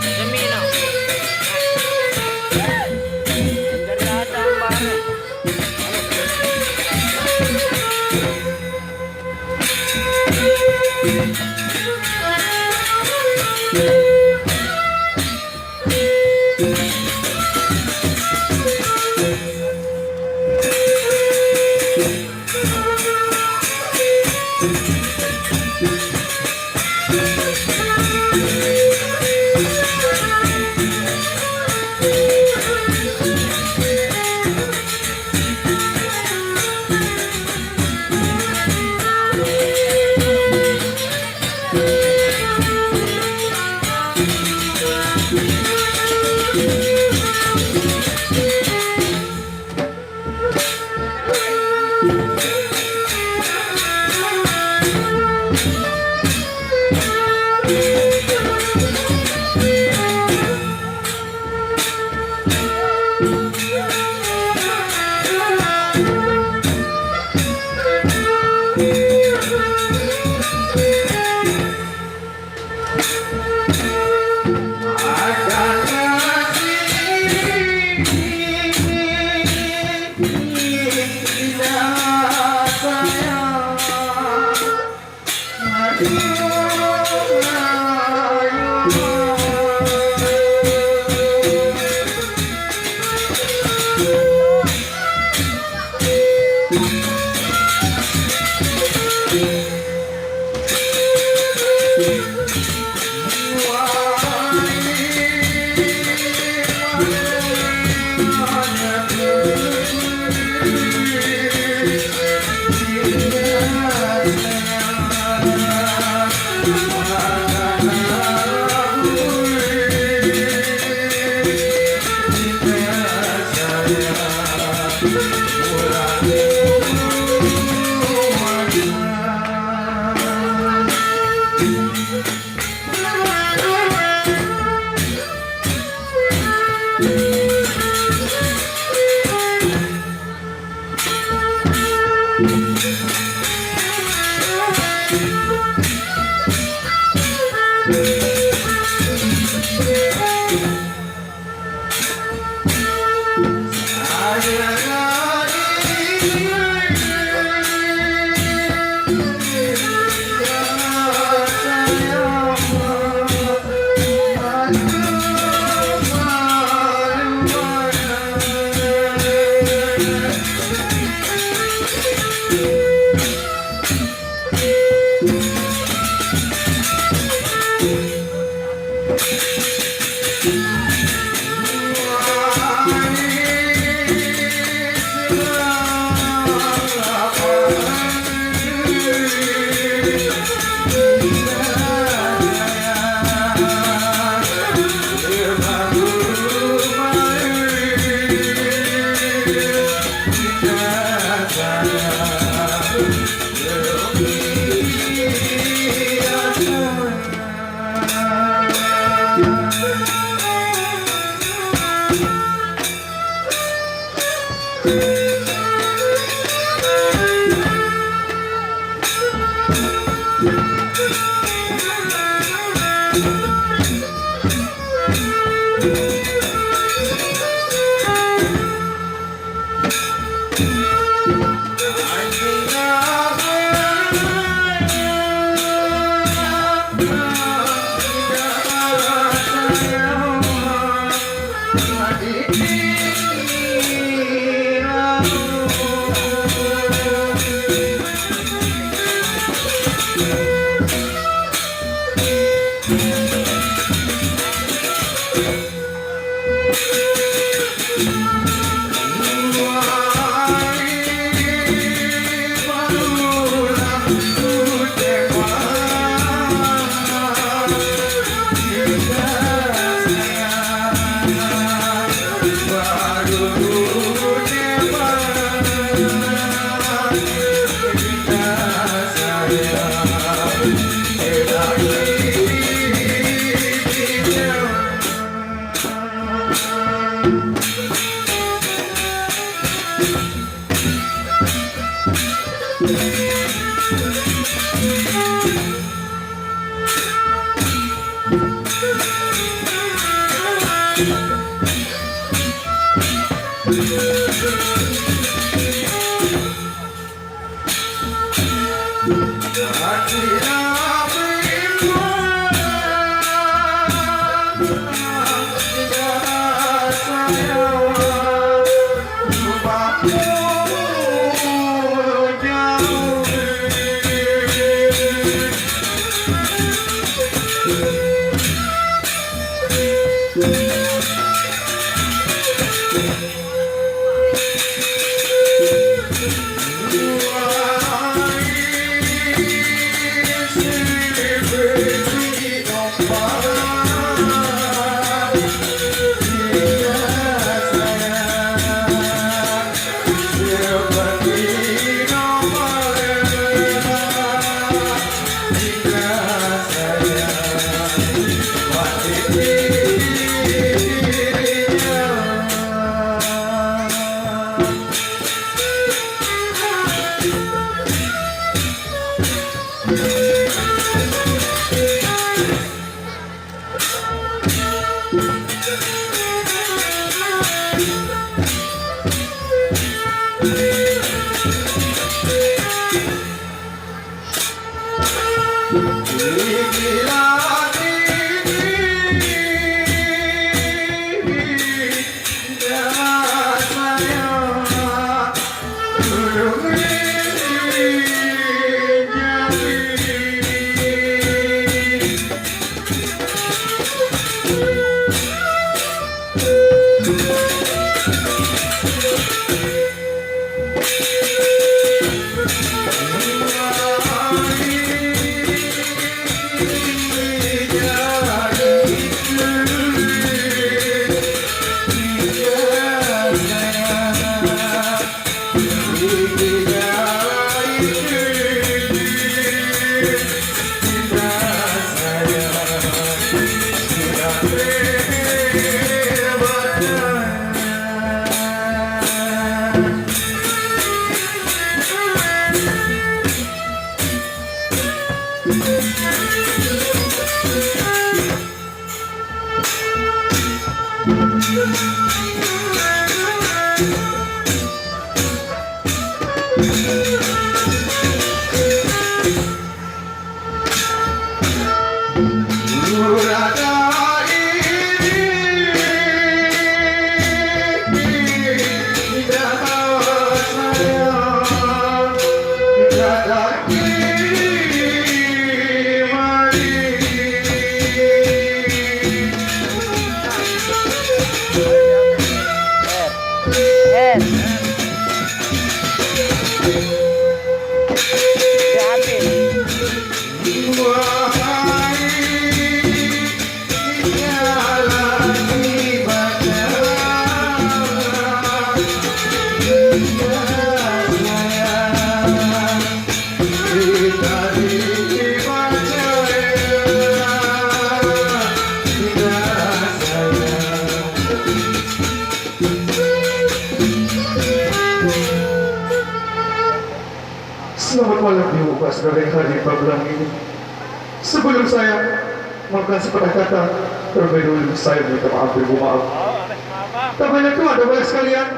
Semino. Dari ada bareng. Selamat malam Ibu Pak Saudara yang hadir pada malam ini. Sebelum saya melakukan sepatah kata, terlebih dahulu saya minta maaf Ibu maaf. Tak banyak Tuhan dan banyak sekalian,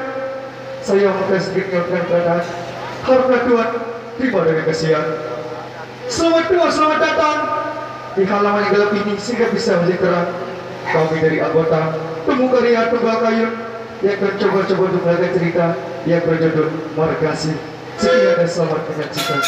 saya akan sedikit menyampaikan keadaan. Haraplah Tuhan terima dengan kasihan. Selamat Tuhan, selamat datang di halaman yang gelap ini sehingga bisa menjadi terang. Kami dari anggota Temu Karya Tunggal Kayu yang akan coba-coba untuk melakukan cerita yang berjudul Margasi. Sekian dan selamat menyaksikan.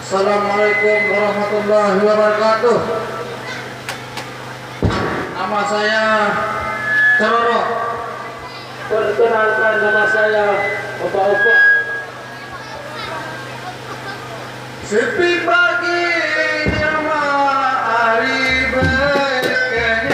Assalamualaikum warahmatullahi wabarakatuh. Nama saya Cororo. Perkenalkan nama saya Opa-Opa. Sepi pagi nama hari berkenyamanan.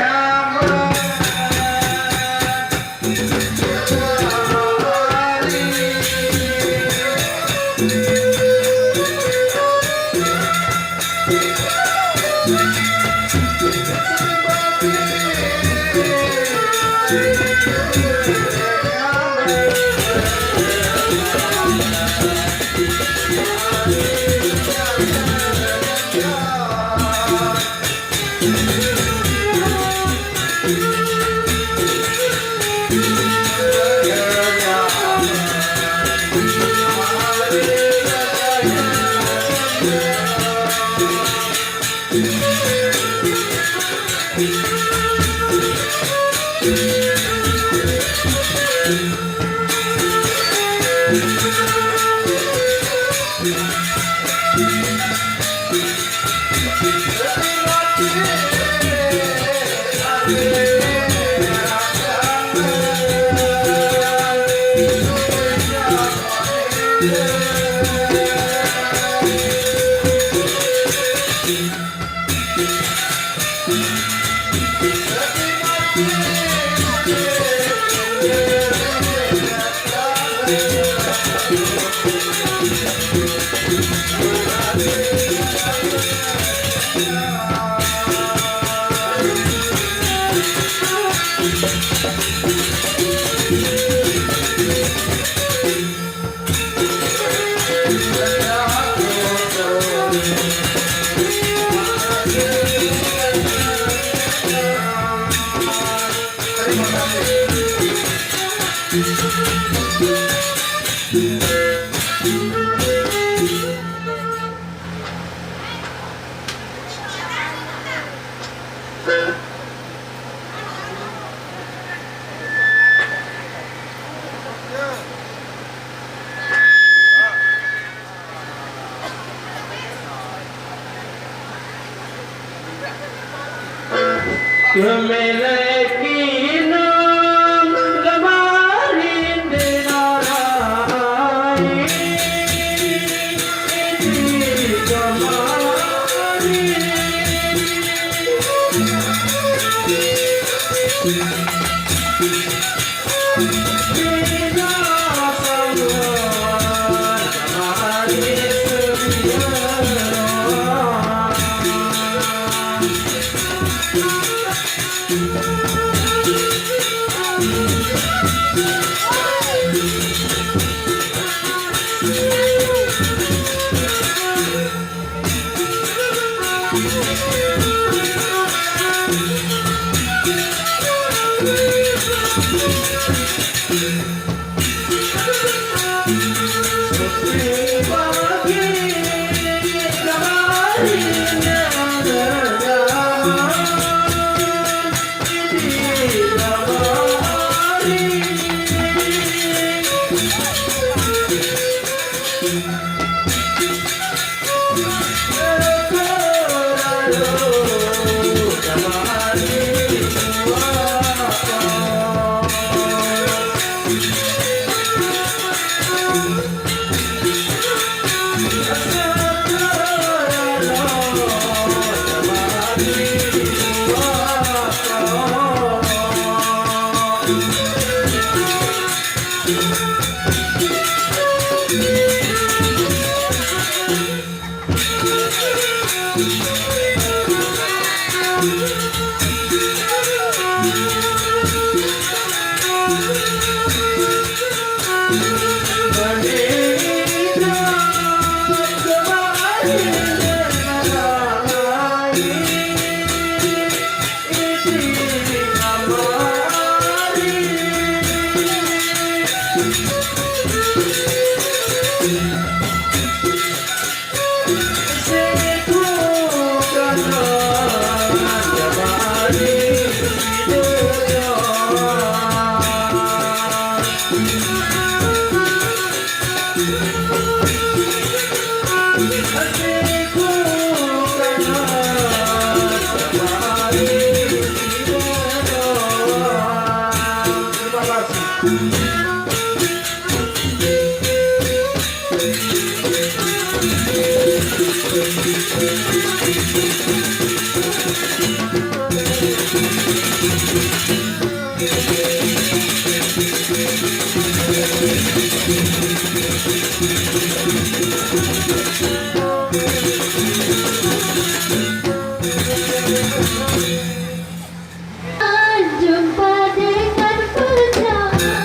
Jumpa dengan perjalanan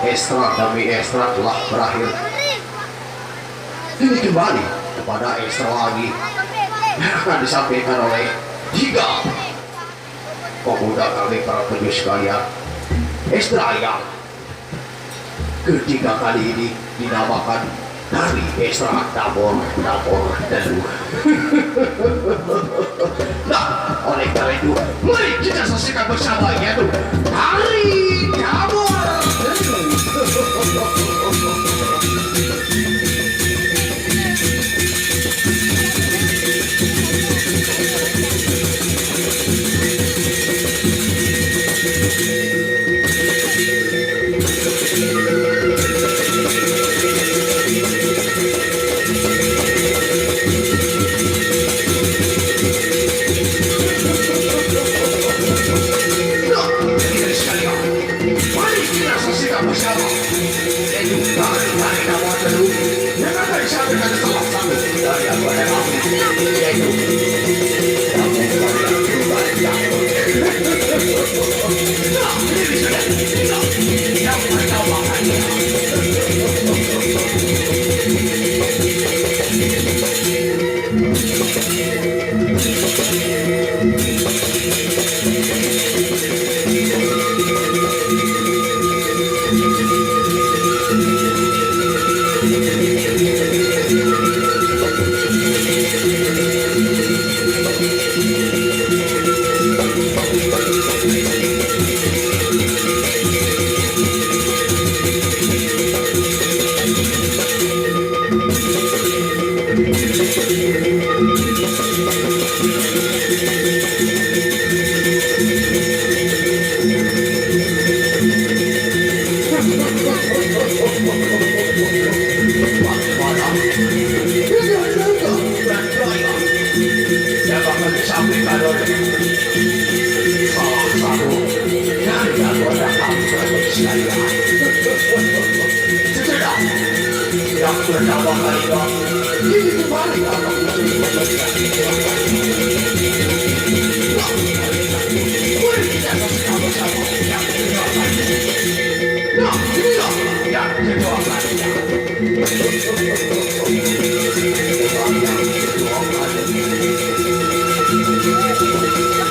Ekstra demi ekstra telah berakhir. Ini kembali kepada ekstra lagi yang akan disampaikan oleh 3 pemuda kami para penjuru sekalian. Ekstra yang ketiga kali ini dinamakan dari ekstra dapur dulu. Nah, oleh karena itu, mari kita saksikan bersama yaitu hari dapur dulu.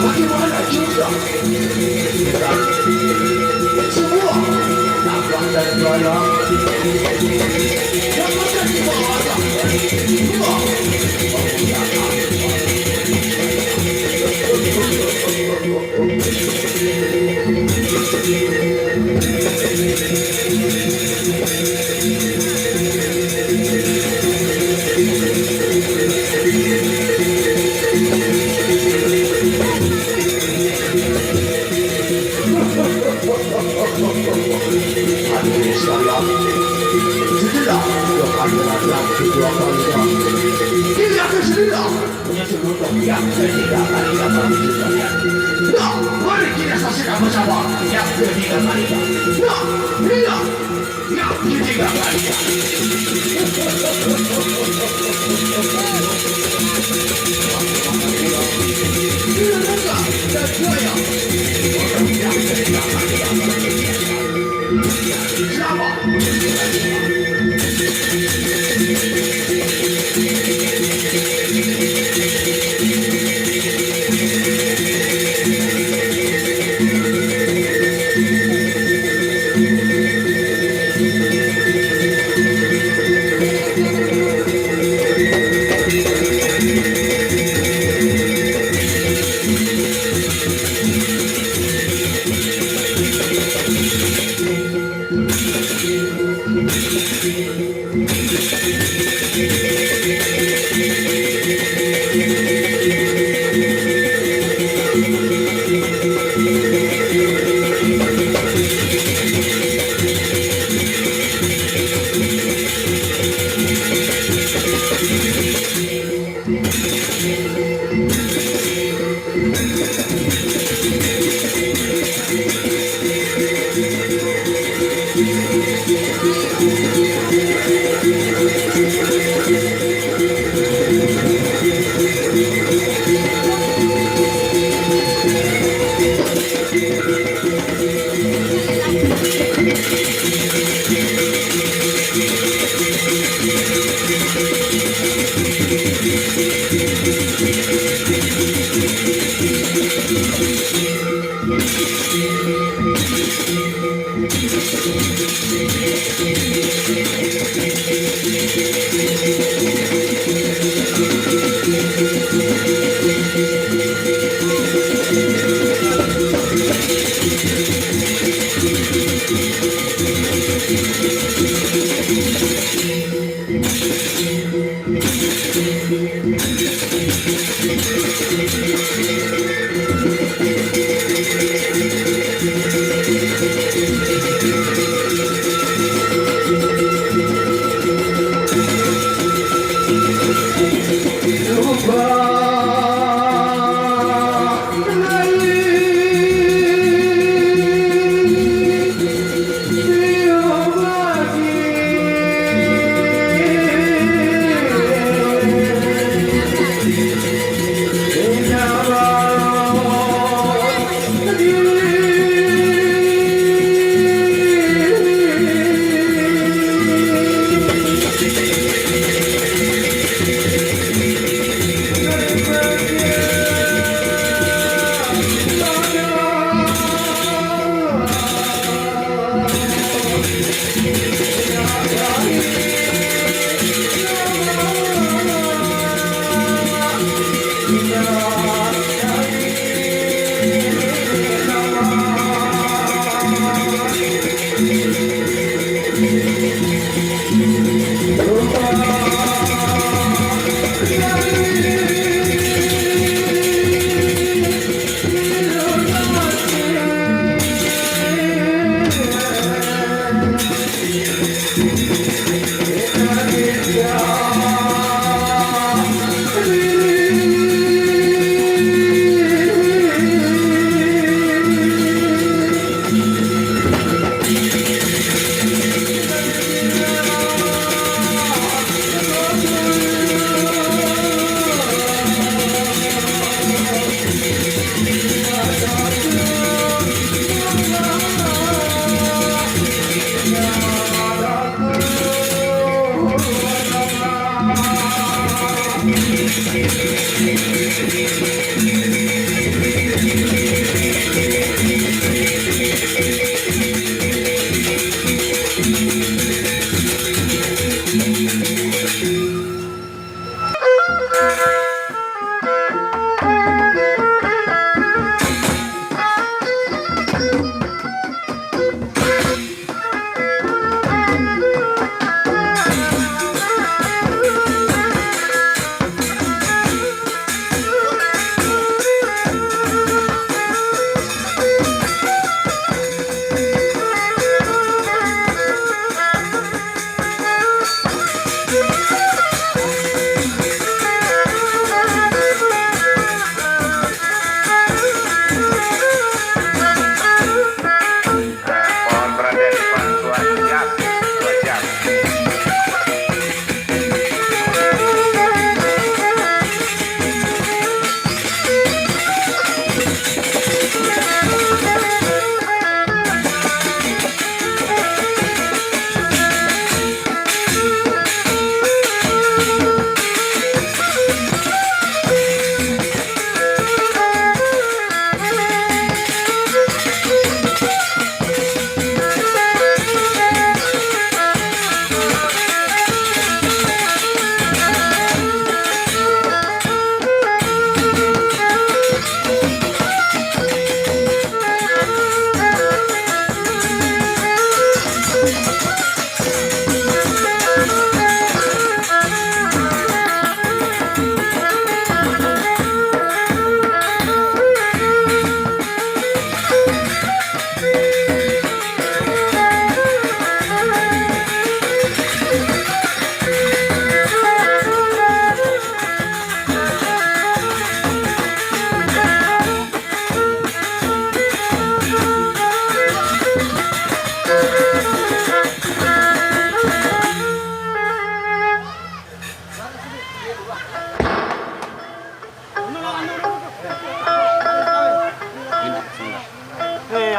Bagaimana juga semua nafas dan gaya yang akan dibawa hadirin sekalian, sejenak Tuhan menajam kedua kalinya. Ini akan sejenak menyebutkan yang ketiga kali dalam sekalian. Nah, mari kita saksikan bersama yang ketiga kalinya. Nah, inilah yang ketiga kalinya. Dan gaya yang ketiga kalinya. Selamat.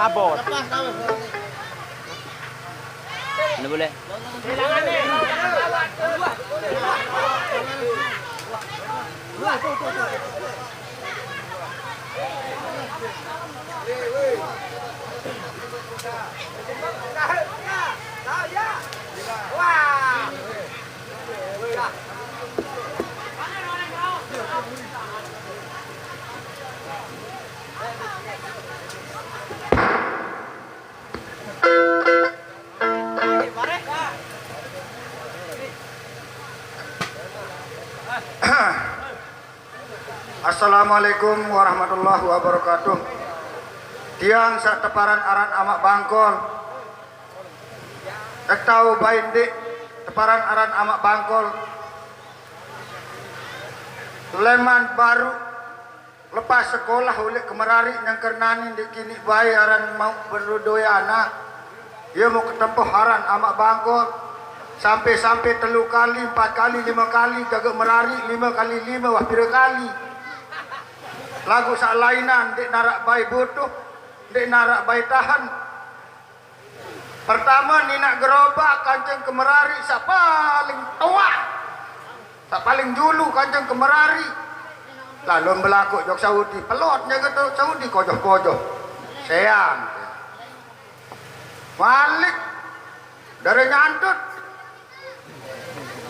abot. Ano boleh? Assalamualaikum warahmatullahi wabarakatuh. Tiang sak teparan aran amak bangkol. Ek tahu bain dik teparan aran amak bangkol. Leman baru lepas sekolah oleh kemerari yang kernani dik kini bayi aran mau berdoya anak. Ia mau ketempuh aran amak bangkol. Sampai-sampai 3 kali, 4 kali, 5 kali gagak merari 5 kali 5 wah pira kali. Lagu sak lainan dek narak bayi butuh, dek narak bayi tahan. Pertama ni nak gerobak kancing kemerari sak paling tua, sak paling julu kancing kemerari. Lalu berlaku jok Saudi pelotnya kata Saudi kojoh-kojoh, sayang. Balik dari nyantut,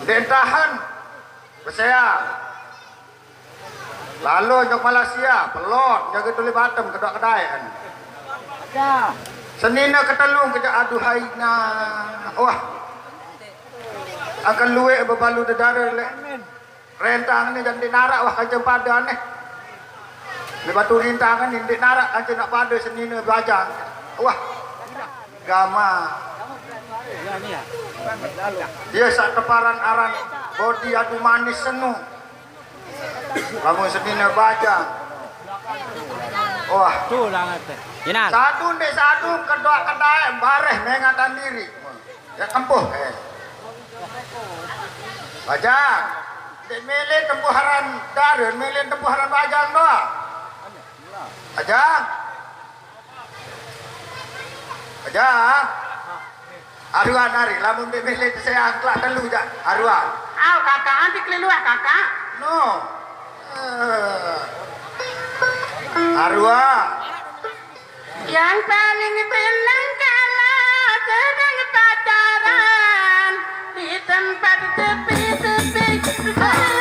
dek tahan, bersayang. Lalu jok Malaysia, pelot, jaga tuli batem, kedok kedaian. Senina ketelung, kejak aduhai na. Wah, akan luwe bebalu dedara le. Rentang ni jangan dinarak, wah kancing pada ni. Di batu rintangan ni, dinarak kancing nak pada senina belajar. Wah, gama. Dia sak teparan aran, bodi adu manis senu. Kamu sedina baca. Wah, tu lah ngata. Yenan. satu dek satu kedua kedai bareh mengatan diri. Ya tempuh. Baca. Dek milih tempuharan darun, milih tempuharan bajang doa. Baca. Baca. Aruan hari, lamun dek milih saya angklak telu jak. Aruan. Aw kakak, nanti kelilu kakak. No. Arwah. Yang paling senang kalau sedang pacaran di tempat sepi-sepi berduaan.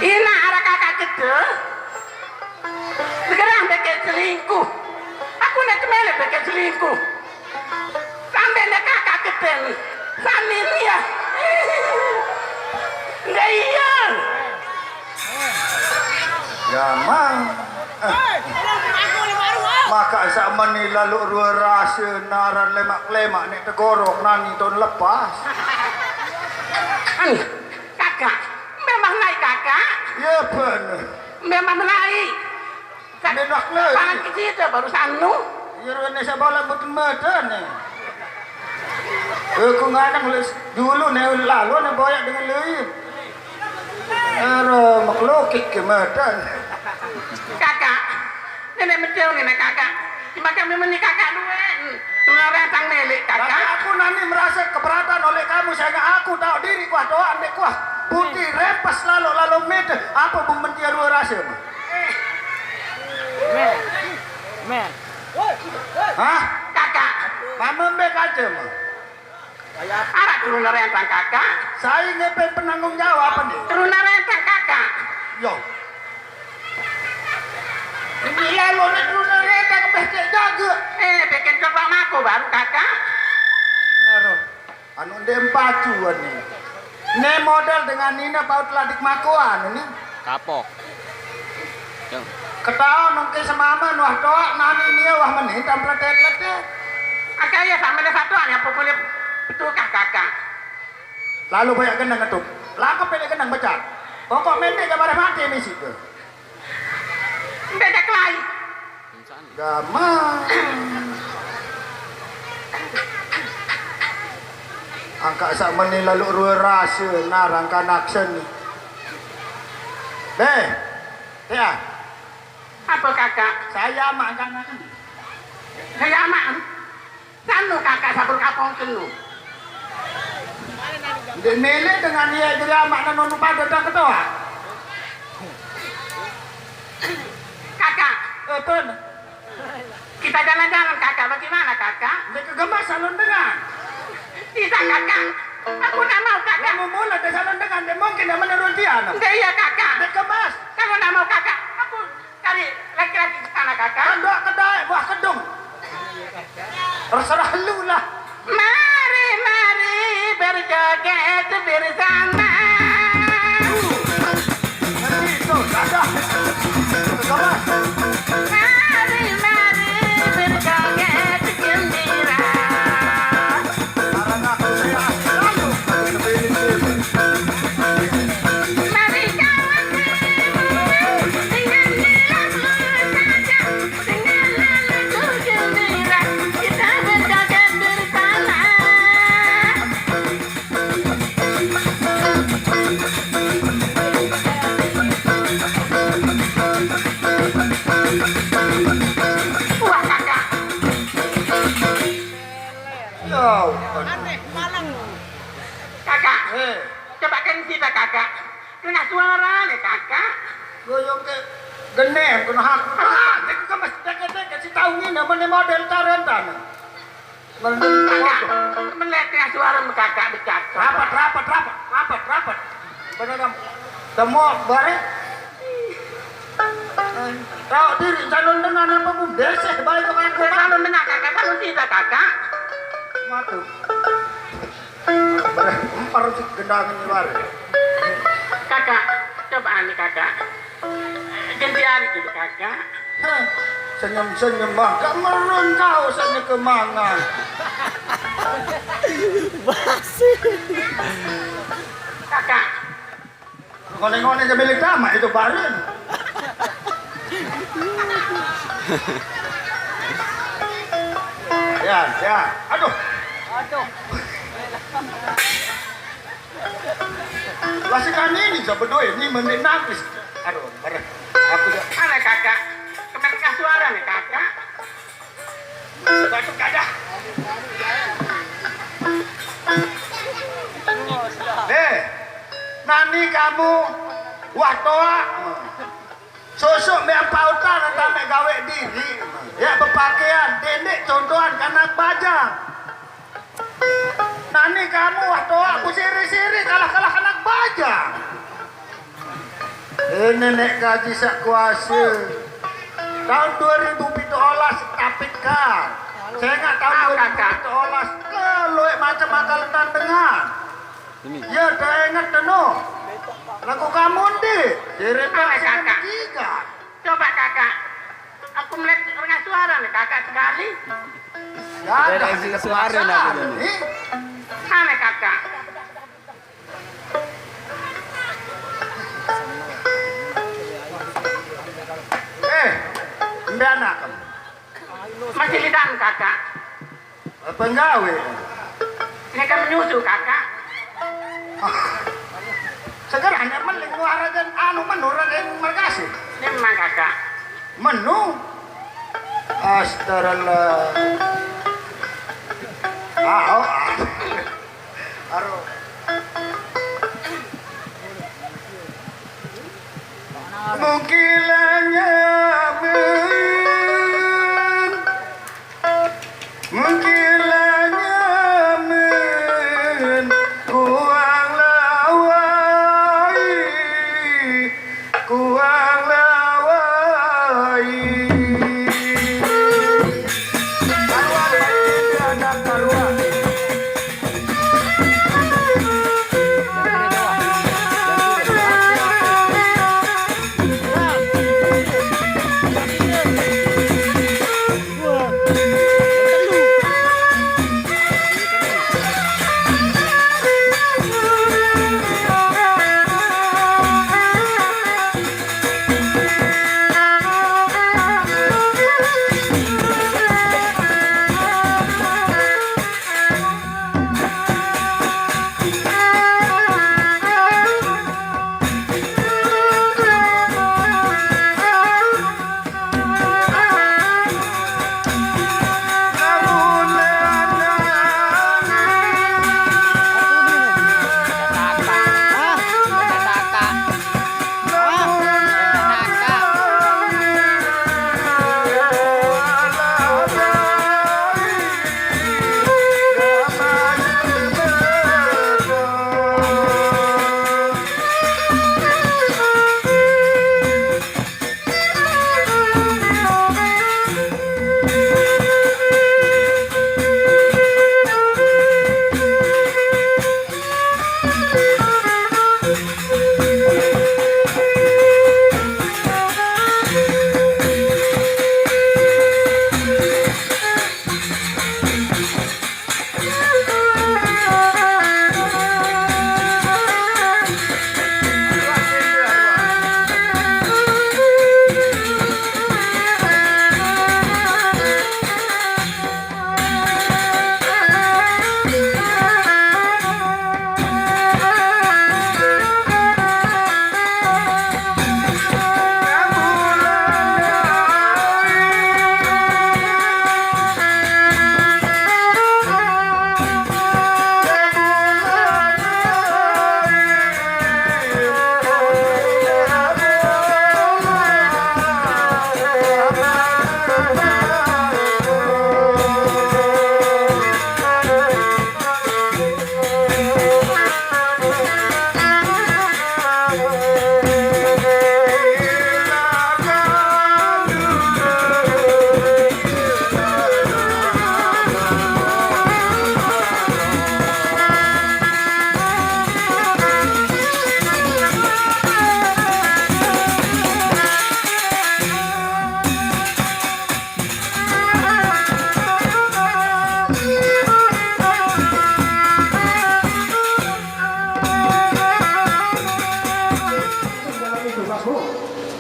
Ina arah kakak kita sekarang bikin selingkuh. Aku nak kemana bikin selingkuh sampai nak nih. Sani nih ya. Enggak iya. Ya mang. Maka sama ni lalu dua rasa naran lemak-lemak ni tegorok nani tahun lepas. Kakak, memang naik kakak. Ya benar. Memang naik. Dia nak lagi. Tangan kecil tu baru sanu. Ya rene saya bala betul medan ni. Aku ngadang dulu ni lalu ni boyak dengan lain. Ero maklukik ke medan. Kakak, nenek mencel nenek kakak. Maka memang ni kakak dua. Orang tang nelik Kakak kakak. aku nanti merasa keberatan oleh kamu sehingga aku tahu diri kuah doa ambek kuah putih repas lalu medan. Apa pembentia dua rasa? Men. Hah? Kakak, Mama mbek aja mah. arak turun rentang kakak. Saya ngepeng penanggung jawab apa nih? Turun rentang kakak. Yo. Ini lalu ni turun rentang kebeh jaga. Bikin coba aku baru kakak. Ero. Anu ndem pacuan ni. Ne model dengan Nina paut ladik makuan ni. Kapok. Yang Ketahuan nongke semama wah doa nani dia wah menin tampil letet. Kakak ya sampai ada satu hanya pokoknya betulkah kakak. Lalu banyak gendang ketuk. Langkap pilih gendang becat. Pokok mendek kepada mati ni situ. Beda kelai. Gaman. Angka sak meni lalu rua rasa narang kanaksen ni. Ya. Apa kakak? Saya amak kanak. Saya aman. Sanu kakak sabur kapong kenu. Dek mele dengan dia jadi amak dan nonu pada dah ketawa. Kakak, Betul. kita jalan-jalan kakak. Bagaimana kakak? Dek kegemas salon dengan. Bisa kakak. Aku tak mau kakak. Kamu mula ke salon dengan dia mungkin dia menurut dia. Enggak iya kakak. Dek kemas. Kalau tak mau kakak, aku cari laki-laki ke sana kakak. Kandok kedai buah kedung. Terserah lu lah. Mari, mari berjoget bersama. Itu ada. Kegemas. Mari, mari berjoget gembira. Karena aku saya lalu Mari kawan dengan lagu saja, dengan lagu gembira kita berjoget bersama. Wah kakak, Yo. kakak, Eh, coba kan kita kakak, dengar suara nih kakak. goyong ke genem kena hak. Dek kemas dek kasih tahu ni nama model tarentan. Kakak, melihat dengar suara kakak bercakap. Rapat. Benar kamu. Temu bare. Tahu diri calon dengan apa pun deseh balik ke mana Kalau dengar kakak, kalau tidak kakak. matu. Bare empar si gendang ini bare. Kakak, coba nih kakak. Ganti hari gitu kakak. Heh, senyum-senyum mah gak merun kau sana kemangan. Kakak, Ngone-ngone ke milik dama itu barin. Ya. Aduh. Lasikan ini seberdua ini mending nangis. Aduh, bareng. Aku ya. mana kakak? Kemarin dengar suara nih kakak. Batu gajah. Nani kamu wah toa. Sosok me pautan atau me gawe diri. Ya berpakaian dendek contohan kanak bajang. Nani kamu wah toa aku siri-siri kalah-kalah kanak bajang. Nenek gaji sak kuasa. Tahun 2017 tapitkan. Saya nggak tahu Tahu, kakak. kakak. Olas kalau macam akal dengan. Ini. Ya, dah ingat no. Lagu kamu deh. Jadi Apa, kakak? tiga. Coba kakak. Aku melihat dengan suara nih kakak sekali. Ya, ada Dari suara nak kita ni. Mana kakak? Mbak anak kamu. Masih lidah kakak. Penggawe. Ini kan menyusu kakak. Sekarang hanya meling warajan anu menurut yang margasi. Ini memang kakak. Menu. Astagfirullah. Oh. Aduh. Mungkilannya kuang lawai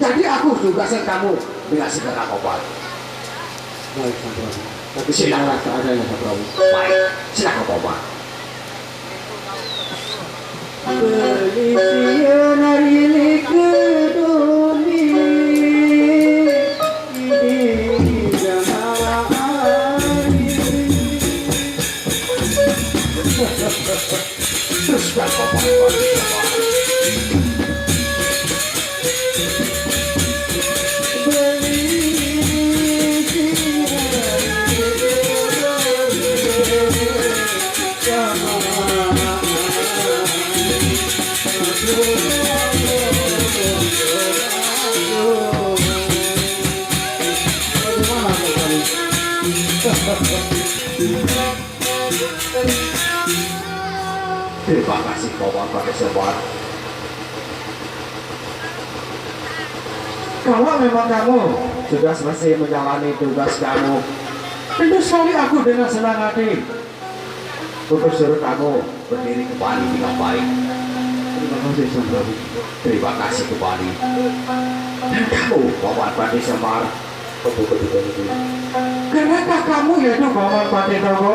Jadi aku tugasnya kamu dikasih ke Kapolri. Baik, Pak Prabu. Tapi silakan seadanya, Pak Prabu. Baik, silakan Pak Prabu. Pelisian hari kedoni ini jamawari. Terus Pak Prabu. Bagaimana, Pak Prabu? Terima kasih Paman Pati Semar. Kalau memang kamu sudah selesai menjalani tugas kamu, tentu sekali aku dengan senang hati untuk suruh kamu berdiri kembali dengan baik. Terima kasih Semar. Terima kasih kembali. Dan kamu Paman Pati Semar, karenakah kamu yaitu Paman Pati Togo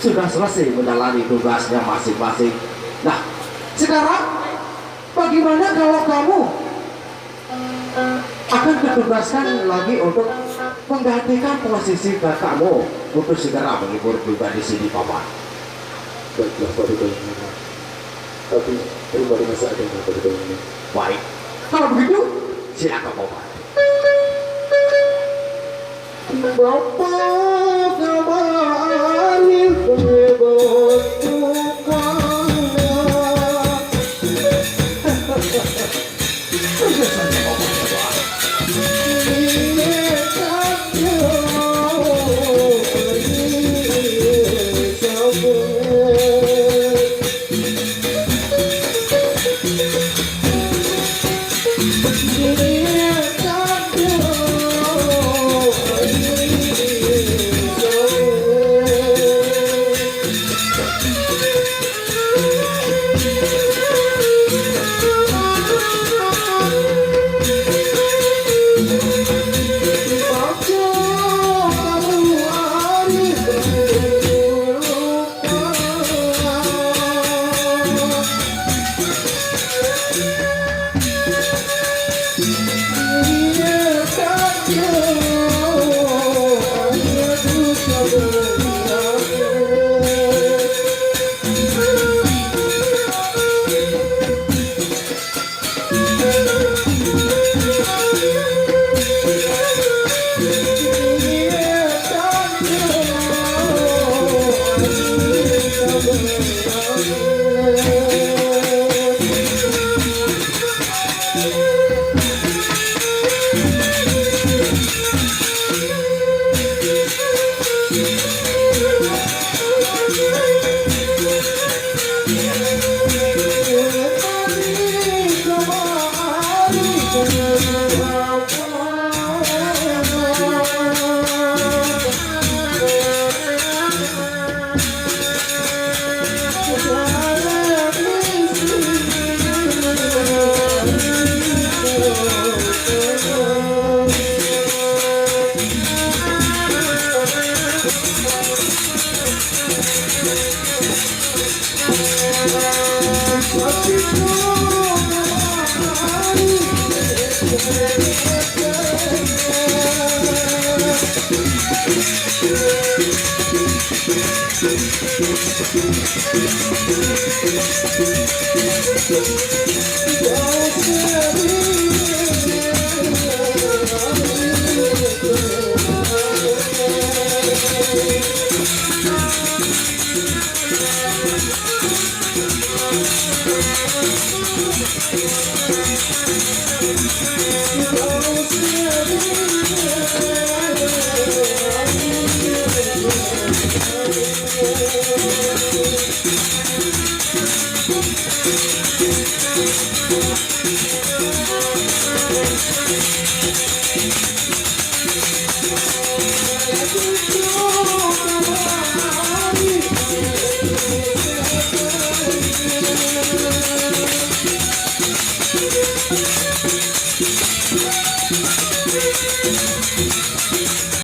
sudah selesai menjalani tugasnya masing-masing. Nah, sekarang bagaimana kalau kamu akan ditugaskan lagi untuk menggantikan posisi kakakmu untuk segera menghibur juga di sini, Paman? Baiklah, Pak Dukun. Tapi terima kasih seadanya, Pak Dukun. Baik, kalau begitu silakan, Paman. Bapak kembali